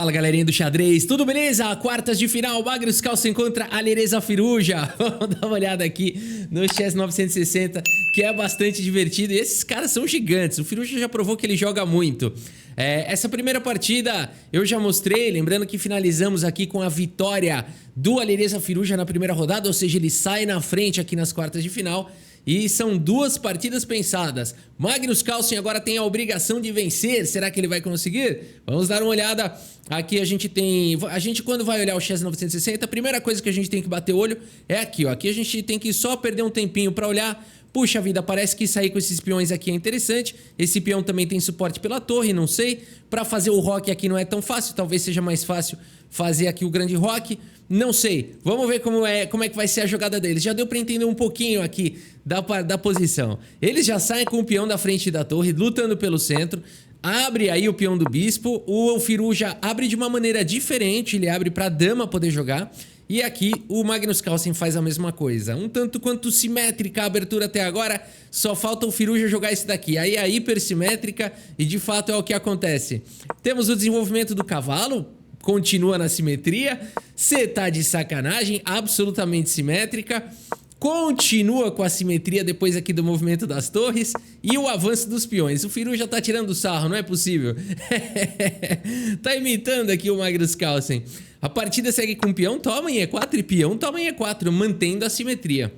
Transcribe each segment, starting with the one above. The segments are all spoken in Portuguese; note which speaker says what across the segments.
Speaker 1: Fala galerinha do xadrez, tudo beleza? Quartas de final, Magnus Carlsen contra Alireza Firouzja. Vamos dar uma olhada aqui no Chess 960, que é bastante divertido. E esses caras são gigantes, o Firouzja já provou que ele joga muito. Essa primeira partida eu já mostrei, lembrando que finalizamos aqui com a vitória do Alireza Firouzja na primeira rodada, ou seja, ele sai na frente aqui nas quartas de final. E são duas partidas pensadas. Magnus Carlsen agora tem a obrigação de vencer. Será que ele vai conseguir? Vamos dar uma olhada. Aqui a gente quando vai olhar o Chess 960, a primeira coisa que a gente tem que bater o olho é aqui, ó. Aqui a gente tem que só perder um tempinho para olhar. Puxa vida, parece que sair com esses peões aqui é interessante. Esse peão também tem suporte pela torre, não sei. Para fazer o roque aqui não é tão fácil, talvez seja mais fácil fazer aqui o grande roque. Não sei, vamos ver como é que vai ser a jogada deles. Já deu para entender um pouquinho aqui da posição. Eles já saem com o peão da frente da torre, lutando pelo centro. Abre aí o peão do bispo. O Firouzja abre de uma maneira diferente, ele abre para a dama poder jogar. E aqui o Magnus Carlsen faz a mesma coisa. Um tanto quanto simétrica a abertura até agora. Só falta o Firouzja jogar esse daqui. Aí a hipersimétrica e de fato é o que acontece. Temos o desenvolvimento do cavalo. Continua na simetria. Cê tá de sacanagem. Absolutamente simétrica. Continua com a simetria depois aqui do movimento das torres. E o avanço dos peões. O Firouzja tá tirando sarro, não é possível. Tá imitando aqui o Magnus Carlsen. A partida segue com peão, toma em E4 e peão, toma em E4, mantendo a simetria.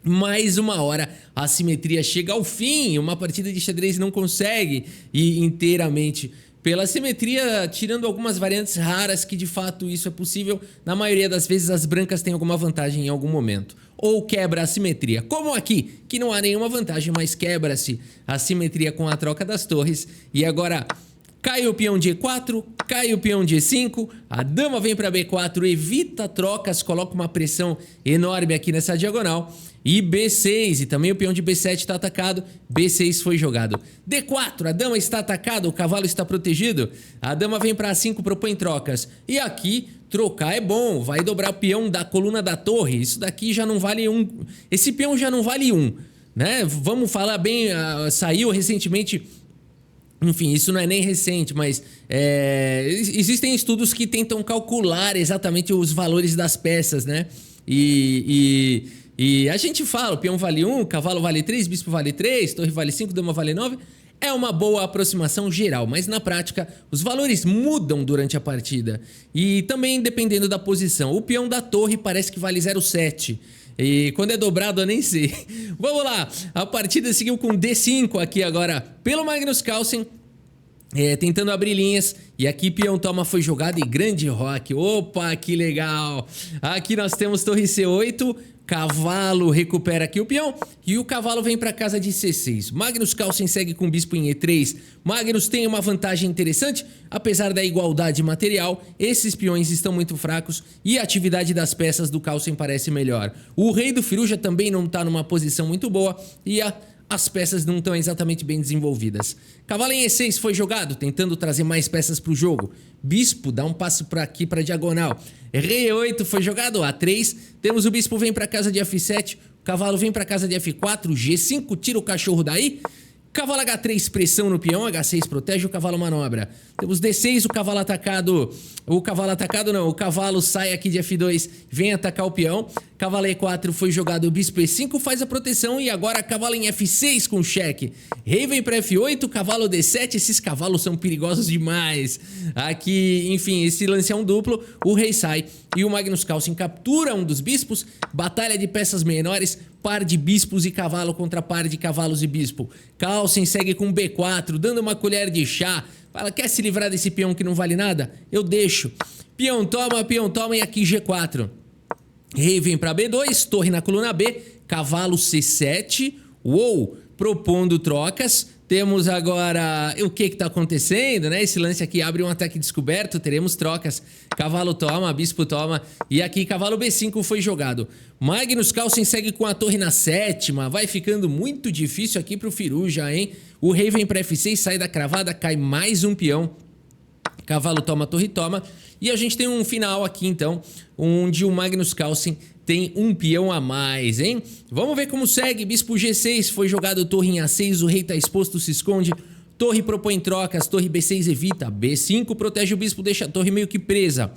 Speaker 1: Mais uma hora, a simetria chega ao fim. Uma partida de xadrez não consegue ir inteiramente pela simetria, tirando algumas variantes raras que de fato isso é possível. Na maioria das vezes as brancas têm alguma vantagem em algum momento. Ou quebra a simetria, como aqui, que não há nenhuma vantagem, mas quebra-se a simetria com a troca das torres. E agora cai o peão de E4, cai o peão de E5, a dama vem para B4, evita trocas, coloca uma pressão enorme aqui nessa diagonal. E B6, e também o peão de B7 está atacado, B6 foi jogado. D4, a dama está atacada, o cavalo está protegido, a dama vem para A5, propõe trocas. E aqui, trocar é bom, vai dobrar o peão da coluna da torre, isso daqui já não vale um, esse peão já não vale um, né? Vamos falar bem, saiu recentemente. Enfim, isso não é nem recente, mas existem estudos que tentam calcular exatamente os valores das peças, né? E a gente fala, o peão vale 1, cavalo vale 3, bispo vale 3, torre vale 5, dama vale 9. É uma boa aproximação geral, mas na prática os valores mudam durante a partida. E também dependendo da posição. O peão da torre parece que vale 0,7. E quando é dobrado eu nem sei. Vamos lá, a partida seguiu com D5 aqui agora pelo Magnus Carlsen, tentando abrir linhas. E aqui peão toma foi jogado e grande roque. Opa, que legal. Aqui nós temos torre C8, cavalo recupera aqui o peão e o cavalo vem para casa de C6. Magnus Carlsen segue com o bispo em E3. Magnus tem uma vantagem interessante, apesar da igualdade material, esses peões estão muito fracos e a atividade das peças do Carlsen parece melhor. O rei do Firouzja também não está numa posição muito boa e as peças não estão exatamente bem desenvolvidas. Cavalo em E6 foi jogado, tentando trazer mais peças para o jogo. Bispo dá um passo para aqui para diagonal. Rei E8 foi jogado, A3. Temos o bispo vem para casa de F7. O cavalo vem para casa de F4. G5 tira o cachorro daí. Cavalo H3, pressão no peão, H6 protege, o cavalo manobra. Temos D6, o cavalo atacado. O cavalo sai aqui de F2, vem atacar o peão. Cavalo E4 foi jogado, o bispo E5 faz a proteção e agora cavalo em F6 com cheque. Rei vem para F8, cavalo D7, esses cavalos são perigosos demais. Aqui, enfim, esse lance é um duplo, o rei sai e o Magnus Carlsen captura um dos bispos, batalha de peças menores, par de bispos e cavalo contra par de cavalos e bispo. Carlsen segue com B4, dando uma colher de chá. Fala, quer se livrar desse peão que não vale nada? Eu deixo. Peão toma e aqui G4. Rei vem para B2, torre na coluna B, cavalo C7. Uou, propondo trocas. Temos agora o que está acontecendo, né? Esse lance aqui abre um ataque descoberto, teremos trocas. Cavalo toma, bispo toma. E aqui cavalo B5 foi jogado. Magnus Carlsen segue com a torre na sétima. Vai ficando muito difícil aqui para o Firouzja, hein? O rei vem para F6, sai da cravada, cai mais um peão. Cavalo toma, torre toma. E a gente tem um final aqui, então, onde o Magnus Carlsen tem um peão a mais, hein? Vamos ver como segue. Bispo G6, foi jogado torre em A6, o rei tá exposto, se esconde. Torre propõe trocas, torre B6 evita, B5 protege o bispo, deixa a torre meio que presa.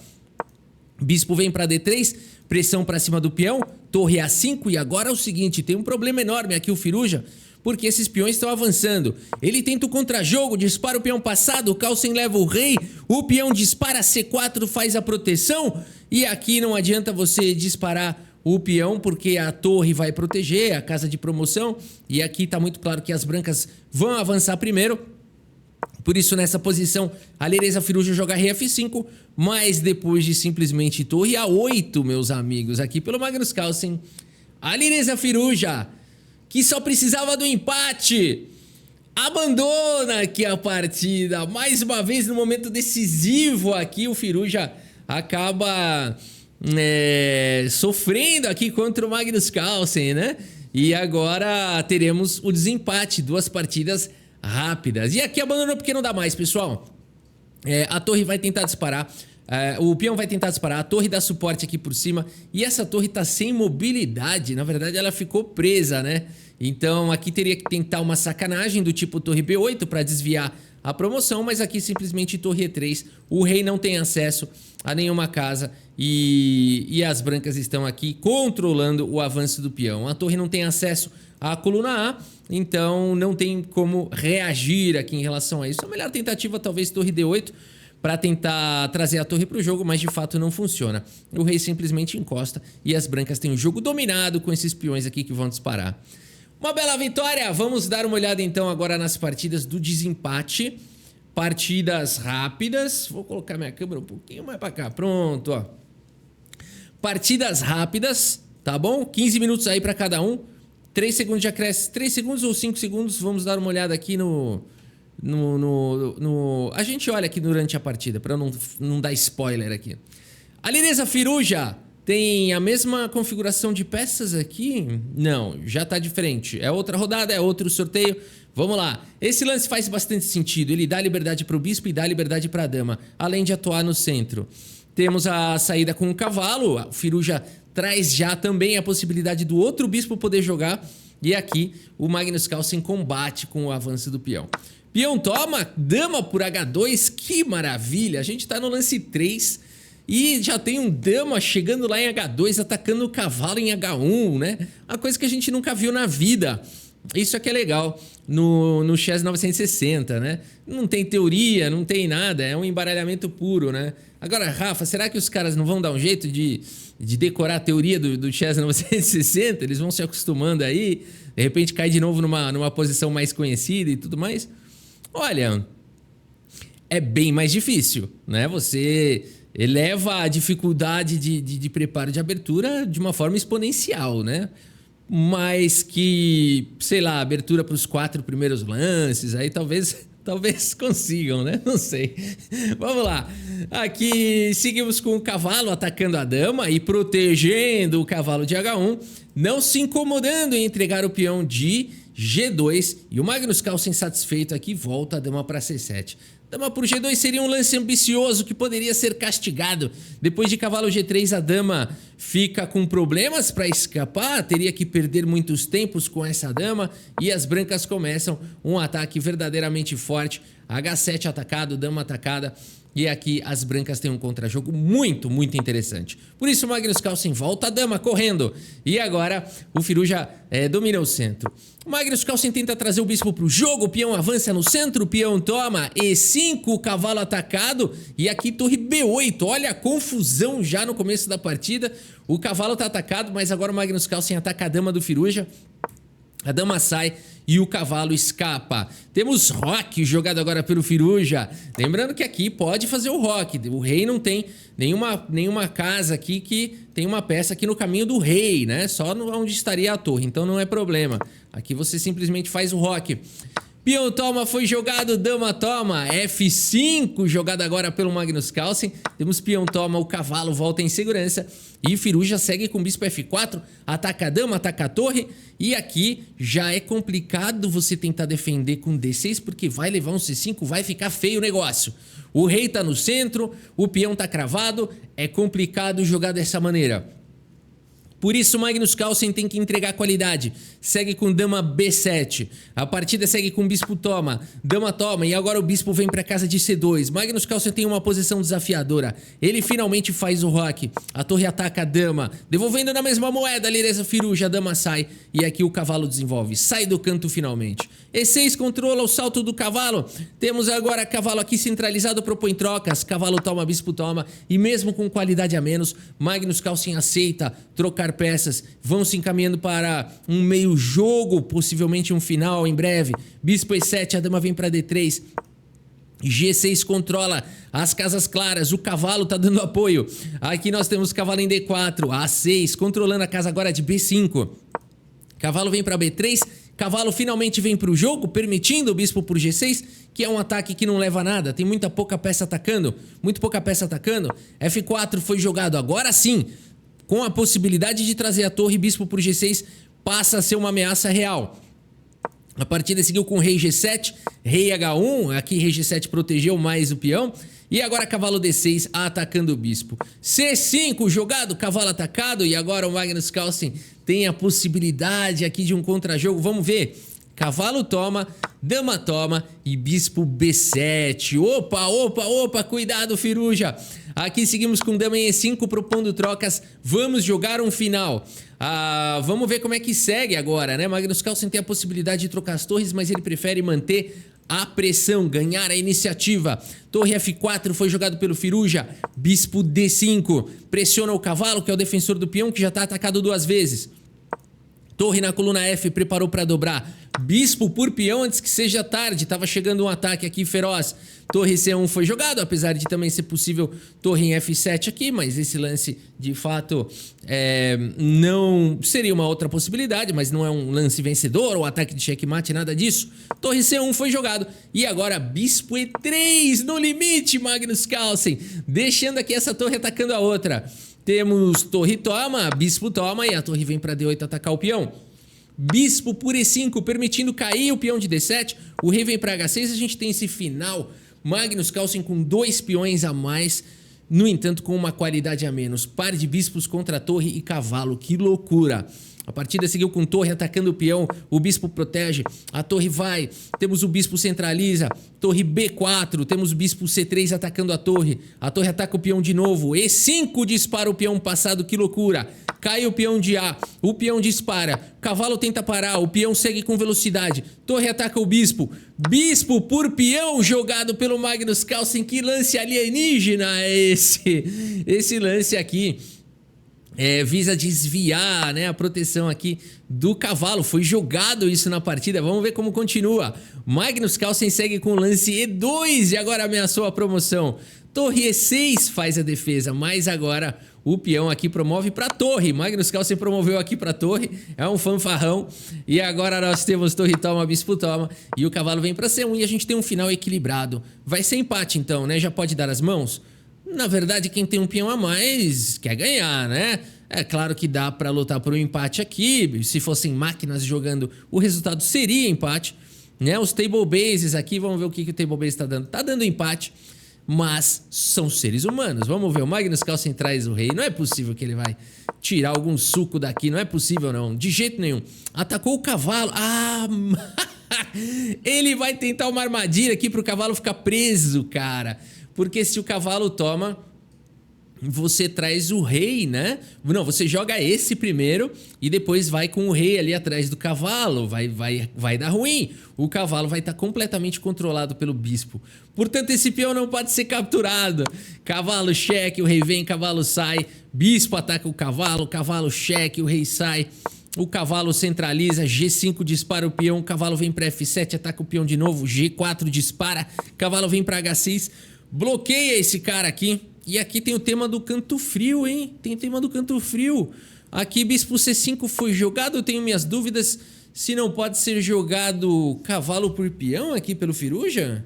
Speaker 1: Bispo vem para D3, pressão para cima do peão, torre A5 e agora é o seguinte, tem um problema enorme aqui o Firuja, porque esses peões estão avançando. Ele tenta o contra-jogo, dispara o peão passado, o Carlsen leva o rei, o peão dispara C4, faz a proteção e aqui não adianta você disparar o peão porque a torre vai proteger, a casa de promoção e aqui tá muito claro que as brancas vão avançar primeiro. Por isso, nessa posição, a Alireza Firuja joga rei F5, mas depois de simplesmente torre A8, meus amigos, aqui pelo Magnus Carlsen, a Alireza Firuja, que só precisava do empate, abandona aqui a partida. Mais uma vez, no momento decisivo aqui, o Firuja acaba sofrendo aqui contra o Magnus Carlsen, né? E agora teremos o desempate, 2 partidas rápidas. E aqui abandonou porque não dá mais, pessoal. A torre vai tentar disparar. O peão vai tentar disparar. A torre dá suporte aqui por cima. E essa torre tá sem mobilidade. Na verdade, ela ficou presa, né? Então, aqui teria que tentar uma sacanagem do tipo torre B8 para desviar a promoção. Mas aqui simplesmente torre E3. O rei não tem acesso a nenhuma casa. E as brancas estão aqui controlando o avanço do peão. A torre não tem acesso à coluna A. Então não tem como reagir aqui em relação a isso. A melhor tentativa talvez torre D8 para tentar trazer a torre para o jogo, mas de fato não funciona. O rei simplesmente encosta e as brancas têm o jogo dominado com esses peões aqui que vão disparar. Uma bela vitória! Vamos dar uma olhada então agora nas partidas do desempate. Partidas rápidas. Vou colocar minha câmera um pouquinho mais para cá. Pronto, ó. Partidas rápidas, tá bom? 15 minutos aí para cada um. 3 segundos já cresce. 3 segundos ou 5 segundos. Vamos dar uma olhada aqui no... A gente olha aqui durante a partida, para não dar spoiler aqui. A Alireza Firuja tem a mesma configuração de peças aqui? Não, já tá diferente. É outra rodada, é outro sorteio. Vamos lá. Esse lance faz bastante sentido. Ele dá liberdade para o bispo e dá liberdade para a dama, além de atuar no centro. Temos a saída com o cavalo. O Firuja traz já também a possibilidade do outro bispo poder jogar. E aqui o Magnus Carlsen combate com o avanço do peão. Peão toma, dama por H2, que maravilha. A gente tá no lance 3 e já tem um dama chegando lá em H2, atacando o cavalo em H1, né? Uma coisa que a gente nunca viu na vida. Isso aqui é legal no Chess 960, né? Não tem teoria, não tem nada, é um embaralhamento puro, né? Agora, Rafa, será que os caras não vão dar um jeito de decorar a teoria do Chess 960? Eles vão se acostumando aí, de repente cai de novo numa posição mais conhecida e tudo mais? Olha, é bem mais difícil, né? Você eleva a dificuldade de preparo de abertura de uma forma exponencial, né? Mas que, sei lá, abertura para os 4 primeiros lances, aí talvez consigam, né? Não sei. Vamos lá. Aqui seguimos com o cavalo atacando a dama e protegendo o cavalo de H1, não se incomodando em entregar o peão de G2 e o Magnus Carlsen satisfeito aqui volta a dama para C7. Dama por G2 seria um lance ambicioso que poderia ser castigado. Depois de cavalo G3 a dama fica com problemas para escapar, teria que perder muitos tempos com essa dama e as brancas começam um ataque verdadeiramente forte. H7 atacado, dama atacada. E aqui as brancas têm um contra-jogo muito, muito interessante. Por isso o Magnus Carlsen volta a dama correndo. E agora o Firuja domina o centro. O Magnus Carlsen tenta trazer o bispo para o jogo. O peão avança no centro. O peão toma E5, o cavalo atacado. E aqui torre B8. Olha a confusão já no começo da partida. O cavalo está atacado, mas agora o Magnus Carlsen ataca a dama do Firuja. A dama sai e o cavalo escapa. Temos roque jogado agora pelo Firuja. Lembrando que aqui pode fazer o roque. O rei não tem nenhuma casa aqui que tem uma peça aqui no caminho do rei, né? Só onde estaria a torre, então não é problema. Aqui você simplesmente faz o roque. Peão toma, foi jogado, dama toma, F5 jogado agora pelo Magnus Carlsen. Temos peão toma, o cavalo volta em segurança. E Firuja segue com bispo F4, ataca a dama, ataca a torre. E aqui já é complicado você tentar defender com D6, porque vai levar um C5, vai ficar feio o negócio. O rei tá no centro, o peão tá cravado, é complicado jogar dessa maneira. Por isso, Magnus Carlsen tem que entregar qualidade. Segue com dama B7. A partida segue com bispo toma. Dama toma. E agora o bispo vem para casa de C2. Magnus Carlsen tem uma posição desafiadora. Ele finalmente faz o roque. A torre ataca a dama. Devolvendo na mesma moeda, Lireza Firuja. A dama sai. E aqui o cavalo desenvolve. Sai do canto finalmente. E6 controla o salto do cavalo. Temos agora cavalo aqui centralizado, propõe trocas. Cavalo toma, bispo toma. E mesmo com qualidade a menos, Magnus Carlsen aceita trocar peças. Vão se encaminhando para um meio jogo, possivelmente um final em breve. Bispo E7, a dama vem para D3. G6 controla as casas claras, o cavalo tá dando apoio. Aqui nós temos cavalo em D4, A6 controlando a casa agora de B5. Cavalo vem para B3, cavalo finalmente vem para o jogo, permitindo o bispo por G6, que é um ataque que não leva a nada, tem muito pouca peça atacando. F4 foi jogado agora sim, com a possibilidade de trazer a torre, bispo por G6 passa a ser uma ameaça real. A partida seguiu com rei G7, rei H1, aqui rei G7 protegeu mais o peão. E agora cavalo D6 atacando o bispo. C5 jogado, cavalo atacado. E agora o Magnus Carlsen tem a possibilidade aqui de um contra-jogo. Vamos ver. Cavalo toma, dama toma e bispo B7. Opa, cuidado, Firuja. Aqui seguimos com dama em E5 propondo trocas. Vamos jogar um final. Vamos ver como é que segue agora, né? Magnus Carlsen tem a possibilidade de trocar as torres, mas ele prefere manter a pressão, ganhar a iniciativa. Torre F4 foi jogado pelo Firuja. Bispo D5. Pressiona o cavalo, que é o defensor do peão, que já está atacado 2 vezes. Torre na coluna F, preparou para dobrar. Bispo por peão antes que seja tarde. Tava chegando um ataque aqui feroz. Torre C1 foi jogado, apesar de também ser possível torre em F7 aqui, mas esse lance de fato não seria uma outra possibilidade, mas não é um lance vencedor ou ataque de checkmate, nada disso. Torre C1 foi jogado e agora bispo E3 no limite, Magnus Carlsen, deixando aqui essa torre atacando a outra. Temos torre toma, bispo toma e a torre vem para D8 atacar o peão. Bispo por E5, permitindo cair o peão de D7. O rei vem para H6, a gente tem esse final. Magnus Carlsen com 2 peões a mais, no entanto com uma qualidade a menos. Par de bispos contra torre e cavalo, que loucura. A partida seguiu com torre atacando o peão, o bispo protege, a torre vai, temos o bispo centraliza, torre B4, temos o bispo C3 atacando a torre ataca o peão de novo, E5 dispara o peão passado, que loucura. Cai o peão de A, o peão dispara, cavalo tenta parar, o peão segue com velocidade, torre ataca o bispo, bispo por peão jogado pelo Magnus Carlsen. Que lance alienígena é esse? Esse lance aqui visa desviar, né, a proteção aqui do cavalo. Foi jogado isso na partida. Vamos ver como continua. Magnus Carlsen segue com o lance E2 e agora ameaçou a promoção. Torre E6 faz a defesa, mas agora o peão aqui promove para a torre. Magnus Carlsen promoveu aqui para a torre. É um fanfarrão. E agora nós temos torre toma, bispo toma. E o cavalo vem para C1 e a gente tem um final equilibrado. Vai ser empate então, né? Já pode dar as mãos? Na verdade, quem tem um peão a mais quer ganhar, né? É claro que dá para lutar por um empate aqui. Se fossem máquinas jogando, o resultado seria empate, né? Os table bases aqui, vamos ver o que o table base está dando. Tá dando empate, mas são seres humanos. Vamos ver, o Magnus Carlsen traz o rei. Não é possível que ele vai tirar algum suco daqui. Não é possível, não. De jeito nenhum. Atacou o cavalo. Ele vai tentar uma armadilha aqui pro cavalo ficar preso, cara. Porque se o cavalo toma, você traz o rei, né? Não, você joga esse primeiro e depois vai com o rei ali atrás do cavalo. Vai dar ruim. O cavalo vai estar completamente controlado pelo bispo. Portanto, esse peão não pode ser capturado. Cavalo cheque, o rei vem, cavalo sai. Bispo ataca o cavalo cheque, o rei sai. O cavalo centraliza, G5 dispara o peão, cavalo vem para F7, ataca o peão de novo, G4 dispara, cavalo vem para H6. Bloqueia esse cara aqui. E aqui tem o tema do canto frio, hein? Tem o tema do canto frio. Aqui bispo C5 foi jogado. Eu tenho minhas dúvidas se não pode ser jogado cavalo por peão aqui pelo Firuja.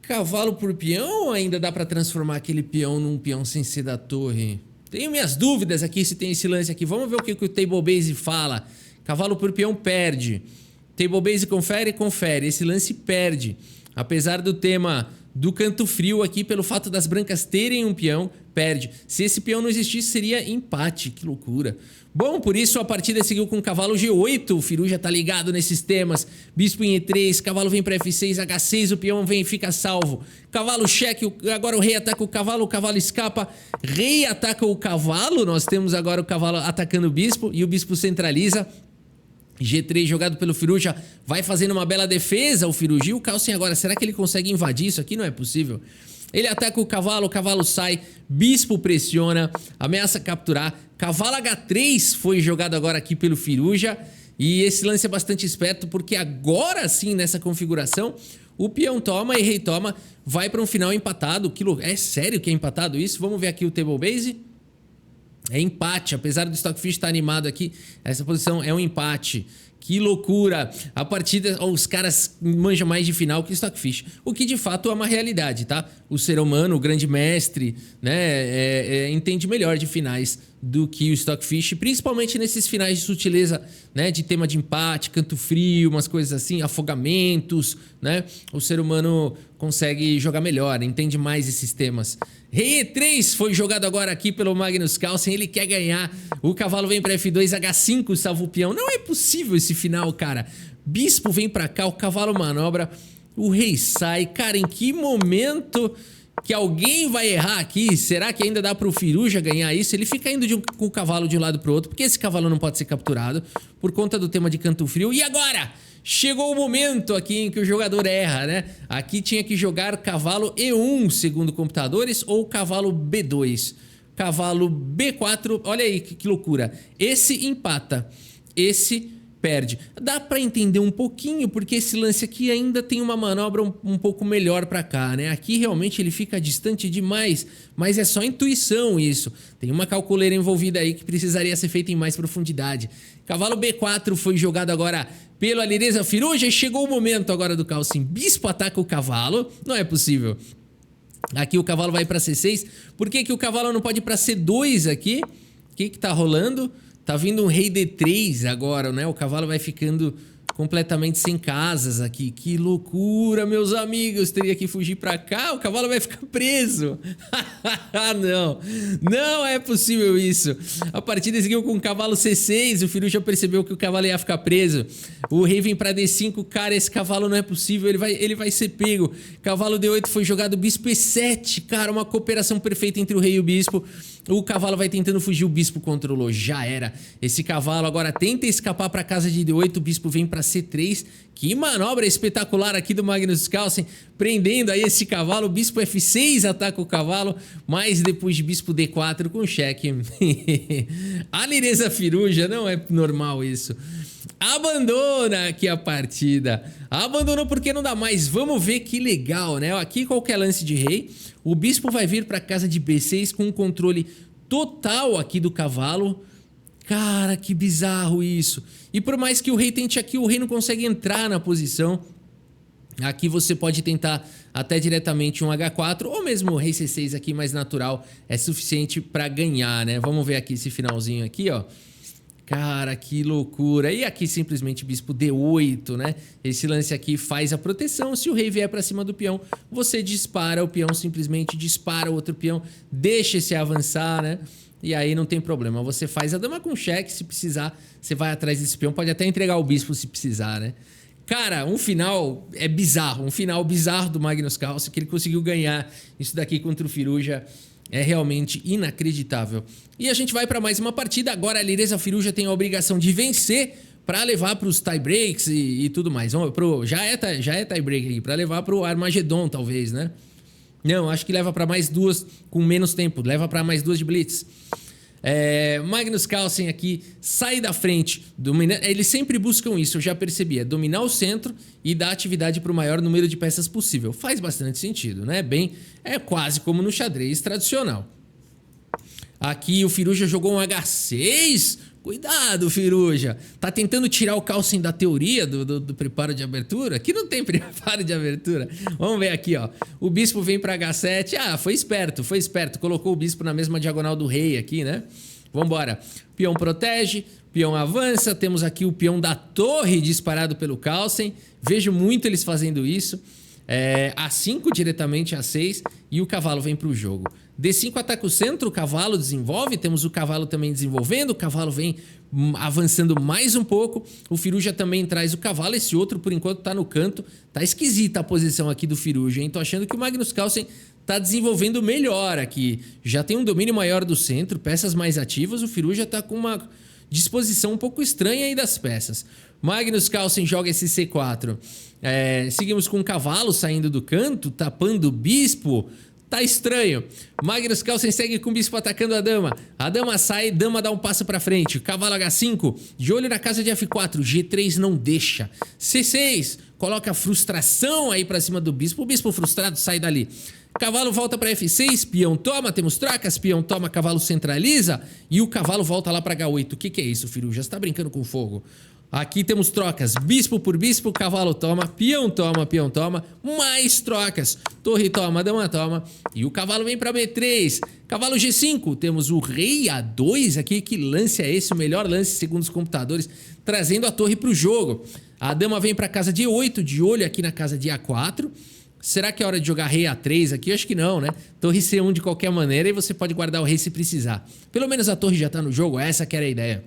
Speaker 1: Cavalo por peão ou ainda dá para transformar aquele peão num peão sem ser da torre? Tenho minhas dúvidas aqui se tem esse lance aqui. Vamos ver o que o table base fala. Cavalo por peão perde. Table base confere. Esse lance perde. Apesar do tema do canto frio aqui pelo fato das brancas terem um peão, perde. Se esse peão não existisse, seria empate. Que loucura. Bom, por isso a partida seguiu com o cavalo G8. O Firu já tá ligado nesses temas. Bispo em E3, cavalo vem para F6, H6, o peão vem e fica salvo. Cavalo cheque, agora o rei ataca o cavalo escapa. Rei ataca o cavalo, nós temos agora o cavalo atacando o bispo e o bispo centraliza. G3 jogado pelo Firuja, vai fazendo uma bela defesa o Firuja. E o Carlsen agora, será que ele consegue invadir isso aqui? Não é possível. Ele ataca o cavalo sai, bispo pressiona, ameaça capturar. Cavalo H3 foi jogado agora aqui pelo Firuja. E esse lance é bastante esperto, porque agora sim, nessa configuração, o peão toma e rei toma, vai para um final empatado. É sério que é empatado isso? Vamos ver aqui o table base. É empate, apesar do Stockfish estar animado aqui, essa posição é um empate. Que loucura! A partida, os caras manjam mais de final que o Stockfish. O que de fato é uma realidade, tá? O ser humano, o grande mestre, né, entende melhor de finais do que o Stockfish, principalmente nesses finais de sutileza, né, de tema de empate, canto frio, umas coisas assim, afogamentos, né? O ser humano consegue jogar melhor, entende mais esses temas. Rei E3 foi jogado agora aqui pelo Magnus Carlsen, ele quer ganhar. O cavalo vem para F2, H5 salva o peão. Não é possível esse final, cara. Bispo vem para cá, o cavalo manobra, o rei sai. Cara, em que momento que alguém vai errar aqui? Será que ainda dá pro Firuja ganhar isso? Ele fica indo com o cavalo de um lado pro outro, porque esse cavalo não pode ser capturado por conta do tema de canto frio. E agora? Chegou o momento aqui em que o jogador erra, né? Aqui tinha que jogar cavalo E1, segundo computadores, ou cavalo B2. Cavalo B4, olha aí que loucura. Esse empata, esse perde. Dá pra entender um pouquinho, porque esse lance aqui ainda tem uma manobra um pouco melhor pra cá, né? Aqui realmente ele fica distante demais, mas é só intuição isso. Tem uma calculeira envolvida aí que precisaria ser feita em mais profundidade. Cavalo B4 foi jogado agora pelo Alireza Firuja e chegou o momento agora do Carlsen. Bispo ataca o cavalo, não é possível. Aqui o cavalo vai pra C6. Por que o cavalo não pode ir pra C2 aqui? O que tá rolando? Tá vindo um rei D3 agora, né? O cavalo vai ficando completamente sem casas aqui. Que loucura, meus amigos. Teria que fugir pra cá. O cavalo vai ficar preso. Não. Não é possível isso. A partida seguiu com o cavalo C6. O Firu já percebeu que o cavalo ia ficar preso. O rei vem pra D5. Cara, esse cavalo não é possível. Ele vai ser pego. Cavalo D8 foi jogado. Bispo E7. Cara, uma cooperação perfeita entre o rei e o bispo. O cavalo vai tentando fugir, o bispo controlou, já era. Esse cavalo agora tenta escapar para casa de D8, o bispo vem para C3. Que manobra espetacular aqui do Magnus Carlsen, prendendo aí esse cavalo. O bispo F6 ataca o cavalo, mas depois de bispo D4 com cheque. Alireza Firuja, não é normal isso. Abandona aqui a partida. Abandonou porque não dá mais. Vamos ver que legal, né? Aqui qualquer lance de rei. O bispo vai vir para casa de B6 com um controle total aqui do cavalo. Cara, que bizarro isso. E por mais que o rei tente aqui, o rei não consegue entrar na posição. Aqui você pode tentar até diretamente um H4 ou mesmo o rei C6 aqui mais natural. É suficiente para ganhar, né? Vamos ver aqui esse finalzinho aqui, ó. Cara, que loucura. E aqui simplesmente bispo D8, né? Esse lance aqui faz a proteção. Se o rei vier pra cima do peão, você dispara o peão, simplesmente dispara o outro peão, deixa esse avançar, né? E aí não tem problema. Você faz a dama com cheque, se precisar, você vai atrás desse peão. Pode até entregar o bispo se precisar, né? Cara, um final é bizarro. Um final bizarro do Magnus Carlsen, que ele conseguiu ganhar isso daqui contra o Firuja. É realmente inacreditável. E a gente vai para mais uma partida. Agora a Alireza Firuja tem a obrigação de vencer para levar para os tie breaks e tudo mais. Já é tie break aqui, para levar para o Armagedon talvez, né? Não, acho que leva para mais duas com menos tempo. Leva para mais duas de blitz. Magnus Carlsen aqui sai da frente, eles sempre buscam isso, eu já percebi, é dominar o centro e dar atividade para o maior número de peças possível. Faz bastante sentido, né? É quase como no xadrez tradicional. Aqui o Firuja jogou um H6. Cuidado, Firuja. Tá tentando tirar o Carlsen da teoria do preparo de abertura? Aqui não tem preparo de abertura. Vamos ver aqui, ó. O bispo vem para H7. Ah, foi esperto. Colocou o bispo na mesma diagonal do rei aqui, né? Vambora. Peão protege, peão avança. Temos aqui o peão da torre disparado pelo Carlsen. Vejo muito eles fazendo isso. A5 diretamente A6 e o cavalo vem para o jogo. D5 ataca o centro, o cavalo desenvolve, temos o cavalo também desenvolvendo, o cavalo vem avançando mais um pouco, o Firuja também traz o cavalo, esse outro por enquanto tá no canto, tá esquisita a posição aqui do Firuja, hein? Tô achando que o Magnus Carlsen tá desenvolvendo melhor aqui, já tem um domínio maior do centro, peças mais ativas, o Firuja tá com uma disposição um pouco estranha aí das peças. Magnus Carlsen joga esse C4, seguimos com o cavalo saindo do canto, tapando o bispo. Tá estranho. Magnus Carlsen segue com o bispo atacando a dama. A dama sai, dama dá um passo pra frente. Cavalo H5, de olho na casa de F4. G3 não deixa. C6, coloca frustração aí pra cima do bispo. O bispo frustrado sai dali. Cavalo volta pra F6, peão toma, temos trocas. Peão toma, cavalo centraliza. E o cavalo volta lá pra H8. O que é isso, Firuja? Você tá brincando com fogo. Aqui temos trocas, bispo por bispo, cavalo toma, peão toma, mais trocas, torre toma, dama toma, e o cavalo vem para B3, cavalo G5, temos o rei A2 aqui, que lance é esse, o melhor lance segundo os computadores, trazendo a torre para o jogo. A dama vem para casa de E8, de olho aqui na casa de A4, será que é hora de jogar rei A3 aqui? Eu acho que não, né? Torre C1 de qualquer maneira e você pode guardar o rei se precisar. Pelo menos a torre já tá no jogo, essa que era a ideia.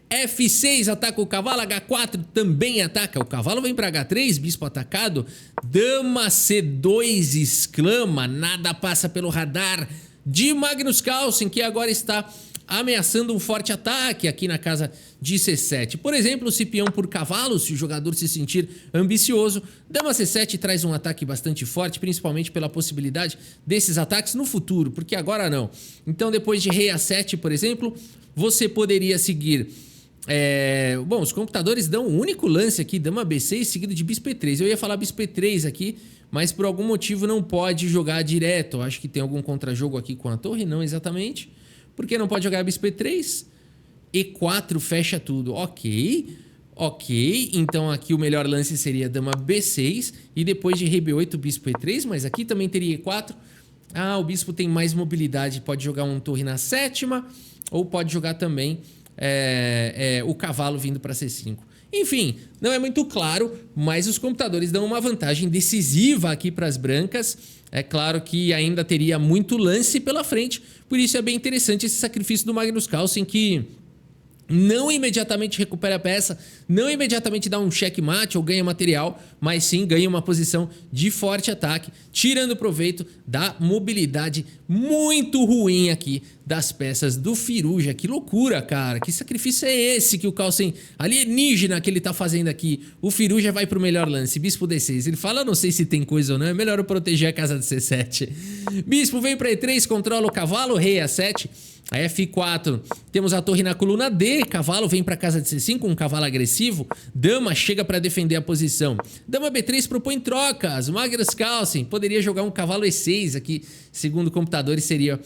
Speaker 1: F6 ataca o cavalo, H4 também ataca. O cavalo vem para H3, bispo atacado. Dama C2 exclama, nada passa pelo radar de Magnus Carlsen, que agora está ameaçando um forte ataque aqui na casa de C7. Por exemplo, se peão por cavalo, se o jogador se sentir ambicioso, dama C7 traz um ataque bastante forte, principalmente pela possibilidade desses ataques no futuro, porque agora não. Então, depois de rei A7, por exemplo, você poderia seguir... Bom, os computadores dão um único lance aqui, dama B6 seguido de bispo E3. Eu ia falar bispo E3 aqui, mas por algum motivo não pode jogar direto. Eu acho que tem algum contrajogo aqui com a torre, não exatamente. Por que não pode jogar bispo E3? E4 fecha tudo, ok, então aqui o melhor lance seria dama B6 e depois de rei B8 bispo E3, mas aqui também teria E4. O bispo tem mais mobilidade, pode jogar um torre na sétima ou pode jogar também o cavalo vindo para C5. Enfim, não é muito claro, mas os computadores dão uma vantagem decisiva aqui para as brancas. É claro que ainda teria muito lance pela frente, por isso é bem interessante esse sacrifício do Magnus Carlsen, que não imediatamente recupera a peça, não imediatamente dá um checkmate ou ganha material, mas sim ganha uma posição de forte ataque, tirando proveito da mobilidade muito ruim aqui das peças do Firuja. Que loucura, cara, que sacrifício é esse que o Carlsen, alienígena que ele tá fazendo aqui? O Firuja vai pro melhor lance, bispo D6, ele fala, não sei se tem coisa ou não, é melhor eu proteger a casa de C7. Bispo vem pra E3, controla o cavalo, rei A7, a F4, temos a torre na coluna D, cavalo vem para casa de C5, um cavalo agressivo, dama chega para defender a posição. Dama B3 propõe trocas, Magnus Carlsen poderia jogar um cavalo E6 aqui, segundo computadores seria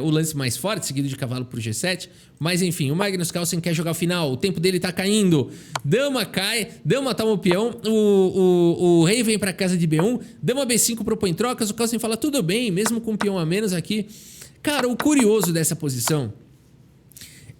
Speaker 1: o lance mais forte, seguido de cavalo pro G7, mas enfim, o Magnus Carlsen quer jogar o final, o tempo dele tá caindo, dama cai, dama toma o peão, o rei vem para casa de B1, dama B5 propõe trocas, o Carlsen fala tudo bem, mesmo com o peão a menos aqui. Cara, o curioso dessa posição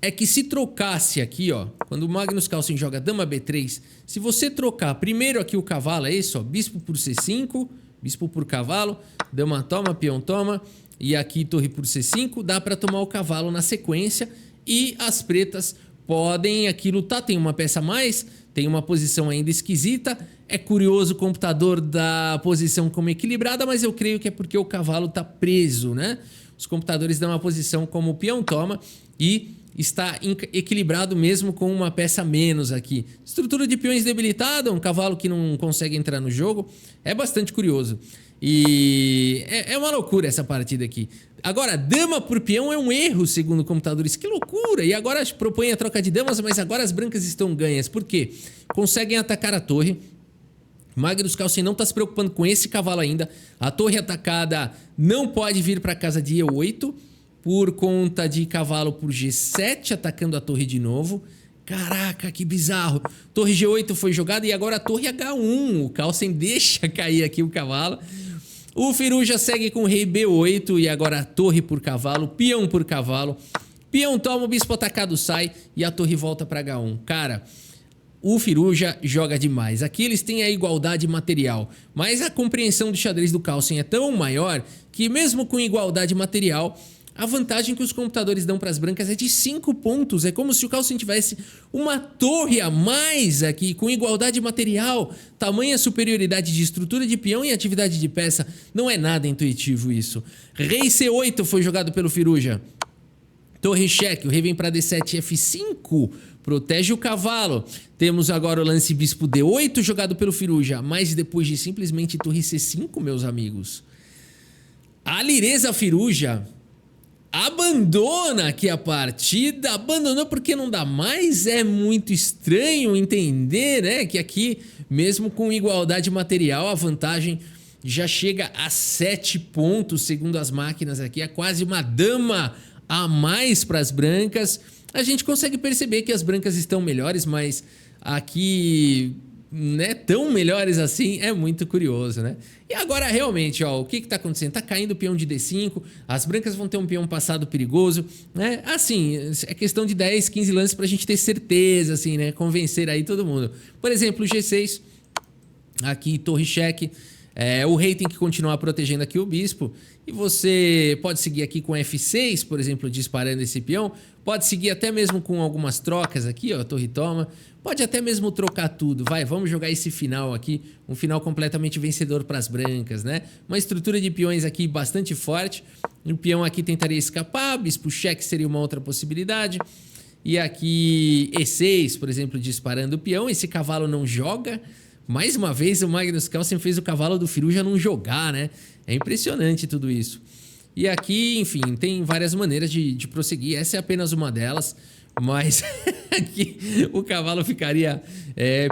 Speaker 1: é que se trocasse aqui, ó, quando o Magnus Carlsen joga dama B3, se você trocar primeiro aqui o cavalo, é isso, ó, bispo por C5, bispo por cavalo, dama toma, peão toma, e aqui torre por C5, dá pra tomar o cavalo na sequência e as pretas podem aqui lutar, tem uma peça a mais, tem uma posição ainda esquisita, é curioso o computador da posição como equilibrada, mas eu creio que é porque o cavalo tá preso, né? Os computadores dão uma posição como o peão toma e está equilibrado mesmo com uma peça menos aqui. Estrutura de peões debilitada, um cavalo que não consegue entrar no jogo. É bastante curioso. E é uma loucura essa partida aqui. Agora, dama por peão é um erro, segundo computadores. Que loucura! E agora propõe a troca de damas, mas agora as brancas estão ganhas. Por quê? Conseguem atacar a torre. Magnus Carlsen não está se preocupando com esse cavalo ainda. A torre atacada não pode vir para a casa de E8 por conta de cavalo por G7 atacando a torre de novo. Caraca, que bizarro. Torre G8 foi jogada e agora a torre H1. O Carlsen deixa cair aqui o cavalo. O Firuja segue com o rei B8 e agora a torre por cavalo, peão por cavalo. Peão toma, o bispo atacado sai e a torre volta para H1. Cara... o Firuja joga demais. Aqui eles têm a igualdade material, mas a compreensão do xadrez do Carlsen é tão maior que mesmo com igualdade material, a vantagem que os computadores dão para as brancas é de 5 pontos. É como se o Carlsen tivesse uma torre a mais aqui, com igualdade material. Tamanha superioridade de estrutura de peão e atividade de peça. Não é nada intuitivo isso. Rei C8 foi jogado pelo Firuja. Torre cheque, o rei vem para D7, F5, protege o cavalo. Temos agora o lance bispo D8 jogado pelo Firuja, mas depois de simplesmente torre C5, meus amigos. A Alireza Firuja abandona aqui a partida, abandonou porque não dá mais. É muito estranho entender, né, que aqui, mesmo com igualdade material, a vantagem já chega a 7 pontos, segundo as máquinas aqui. É quase uma dama a mais para as brancas. A gente consegue perceber que as brancas estão melhores, mas aqui, né, tão melhores assim, é muito curioso, né? E agora realmente, ó, o que tá acontecendo? Tá caindo o peão de D5, as brancas vão ter um peão passado perigoso, né? Assim, é questão de 10, 15 lances pra gente ter certeza, assim, né? Convencer aí todo mundo. Por exemplo, G6, aqui torre cheque, o rei tem que continuar protegendo aqui o bispo, e você pode seguir aqui com F6, por exemplo, disparando esse peão, pode seguir até mesmo com algumas trocas aqui, ó, torre toma, pode até mesmo trocar tudo. Vai, vamos jogar esse final aqui, um final completamente vencedor para as brancas, né? Uma estrutura de peões aqui bastante forte, o peão aqui tentaria escapar, bispo cheque seria uma outra possibilidade, e aqui E6, por exemplo, disparando o peão, esse cavalo não joga. Mais uma vez o Magnus Carlsen fez o cavalo do Firuja não jogar, né? É impressionante tudo isso. E aqui, enfim, tem várias maneiras de prosseguir. Essa é apenas uma delas. Mas aqui o cavalo ficaria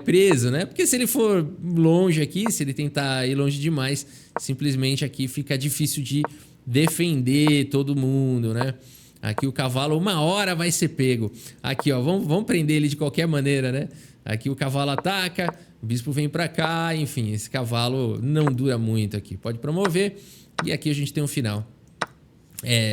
Speaker 1: preso, né? Porque se ele for longe aqui, se ele tentar ir longe demais, simplesmente aqui fica difícil de defender todo mundo, né? Aqui o cavalo uma hora vai ser pego. Aqui, ó, vamos prender ele de qualquer maneira, né? Aqui o cavalo ataca, o bispo vem pra cá, enfim, esse cavalo não dura muito aqui. Pode promover e aqui a gente tem um final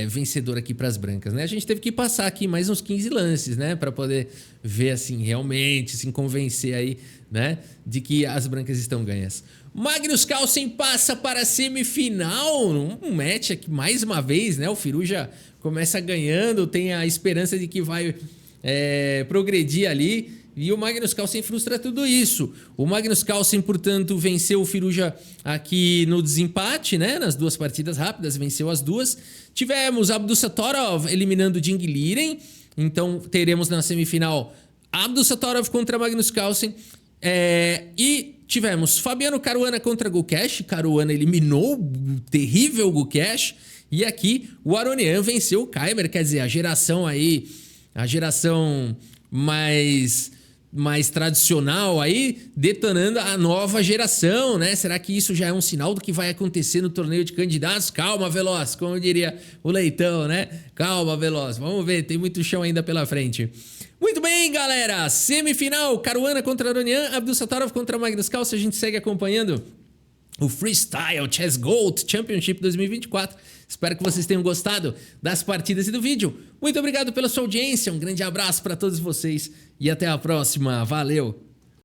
Speaker 1: vencedor aqui para as brancas, né? A gente teve que passar aqui mais uns 15 lances, né? Para poder ver, assim, realmente, se convencer aí, né? De que as brancas estão ganhas. Magnus Carlsen passa para a semifinal, um match aqui mais uma vez, né? O Firuja começa ganhando, tem a esperança de que vai progredir ali. E o Magnus Carlsen frustra tudo isso. O Magnus Carlsen, portanto, venceu o Firuja aqui no desempate, né? Nas duas partidas rápidas, venceu as duas. Tivemos Abdusattorov eliminando Ding Liren. Então, teremos na semifinal Abdusattorov contra Magnus Carlsen. E tivemos Fabiano Caruana contra Gukesh. Caruana eliminou o terrível Gukesh. E aqui o Aronian venceu o Kaymer. Quer dizer, a geração aí, a geração mais tradicional aí, detonando a nova geração, né? Será que isso já é um sinal do que vai acontecer no torneio de candidatos? Calma, Veloz, como diria o Leitão, né? Calma, Veloz, vamos ver, tem muito chão ainda pela frente. Muito bem, galera, semifinal, Caruana contra Aronian, Abdusattorov contra Magnus Carlsen, a gente segue acompanhando o Freestyle Chess Gold Championship 2024. Espero que vocês tenham gostado das partidas e do vídeo. Muito obrigado pela sua audiência, um grande abraço para todos vocês e até a próxima. Valeu!